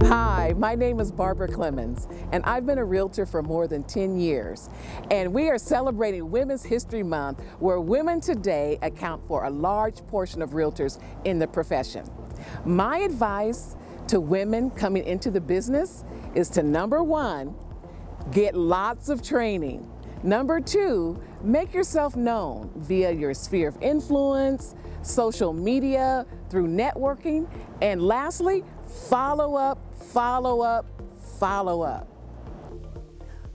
Hi, my name is Barbara Clemens, and I've been a realtor for more than 10 years. And we are celebrating Women's History Month, where women today account for a large portion of realtors in the profession. My advice to women coming into the business is to, number one, get lots of training. Number two, make yourself known via your sphere of influence, social media, through networking, and lastly, follow up, follow up, follow up.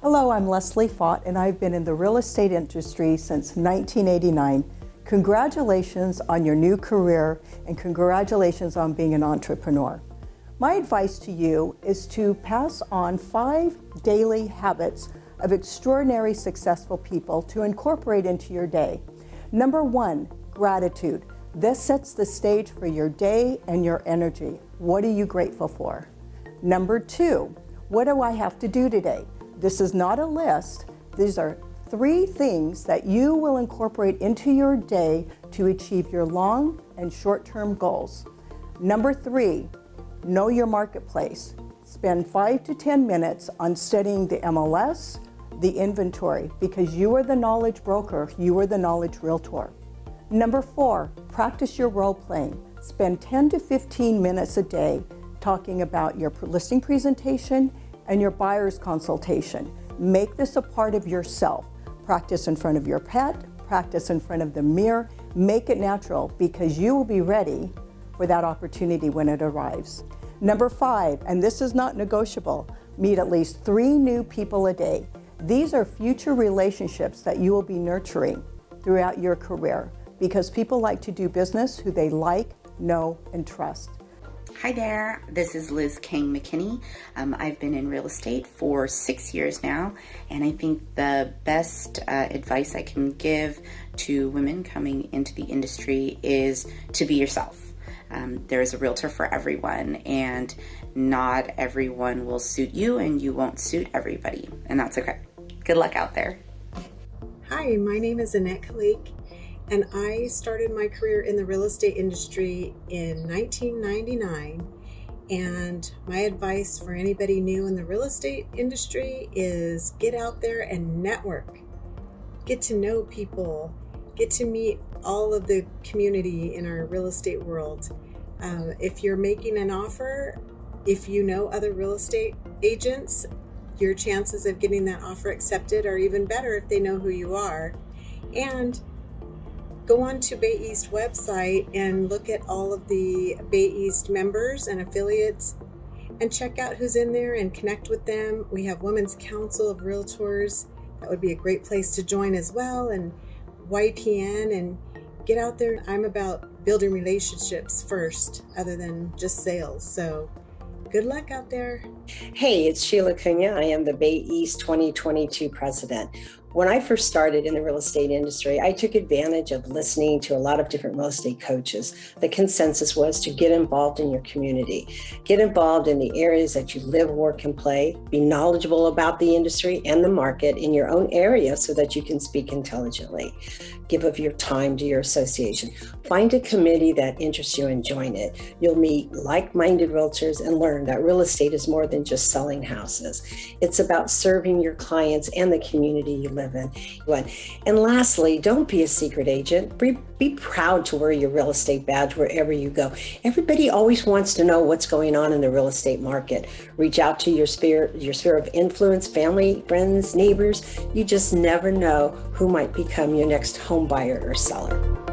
Hello, I'm Leslie Fott, and I've been in the real estate industry since 1989. Congratulations on your new career, and congratulations on being an entrepreneur. My advice to you is to pass on 5 daily habits of extraordinary successful people to incorporate into your day. Number 1, gratitude. This sets the stage for your day and your energy. What are you grateful for? Number 2, what do I have to do today? This is not a list. These are 3 things that you will incorporate into your day to achieve your long and short-term goals. Number 3, know your marketplace. Spend 5 to 10 minutes on studying the MLS, the inventory, because you are the knowledge broker, you are the knowledge realtor. Number 4, practice your role playing. Spend 10 to 15 minutes a day talking about your listing presentation and your buyer's consultation. Make this a part of yourself. Practice in front of your pet, practice in front of the mirror. Make it natural, because you will be ready for that opportunity when it arrives. Number 5, and this is not negotiable, meet at least 3 new people a day. These are future relationships that you will be nurturing throughout your career, because people like to do business who they like, know, and trust. Hi there, this is Liz King McKinney. I've been in real estate for 6 years now, and I think the best advice I can give to women coming into the industry is to be yourself. There is a realtor for everyone, and not everyone will suit you, and you won't suit everybody, and that's okay. Good luck out there. Hi, my name is Annette Kalik, and I started my career in the real estate industry in 1999. And my advice for anybody new in the real estate industry is get out there and network. Get to know people. Get to meet all of the community in our real estate world. If you're making an offer, if you know other real estate agents, your chances of getting that offer accepted are even better if they know who you are. And go on to Bay East website and look at all of the Bay East members and affiliates and check out who's in there and connect with them. We have Women's Council of Realtors. That would be a great place to join as well, and YPN, and get out there. I'm about building relationships first other than just sales. So good luck out there. Hey, it's Sheila Cunha. I am the Bay East 2022 president. When I first started in the real estate industry, I took advantage of listening to a lot of different real estate coaches. The consensus was to get involved in your community, get involved in the areas that you live, work, and play, be knowledgeable about the industry and the market in your own area so that you can speak intelligently. Give of your time to your association. Find a committee that interests you and join it. You'll meet like-minded realtors and learn that real estate is more than just selling houses. It's about serving your clients and the community you live in. And lastly, don't be a secret agent. Be proud to wear your real estate badge wherever you go. Everybody always wants to know what's going on in the real estate market. Reach out to your sphere of influence, family, friends, neighbors. You just never know who might become your next home buyer or seller.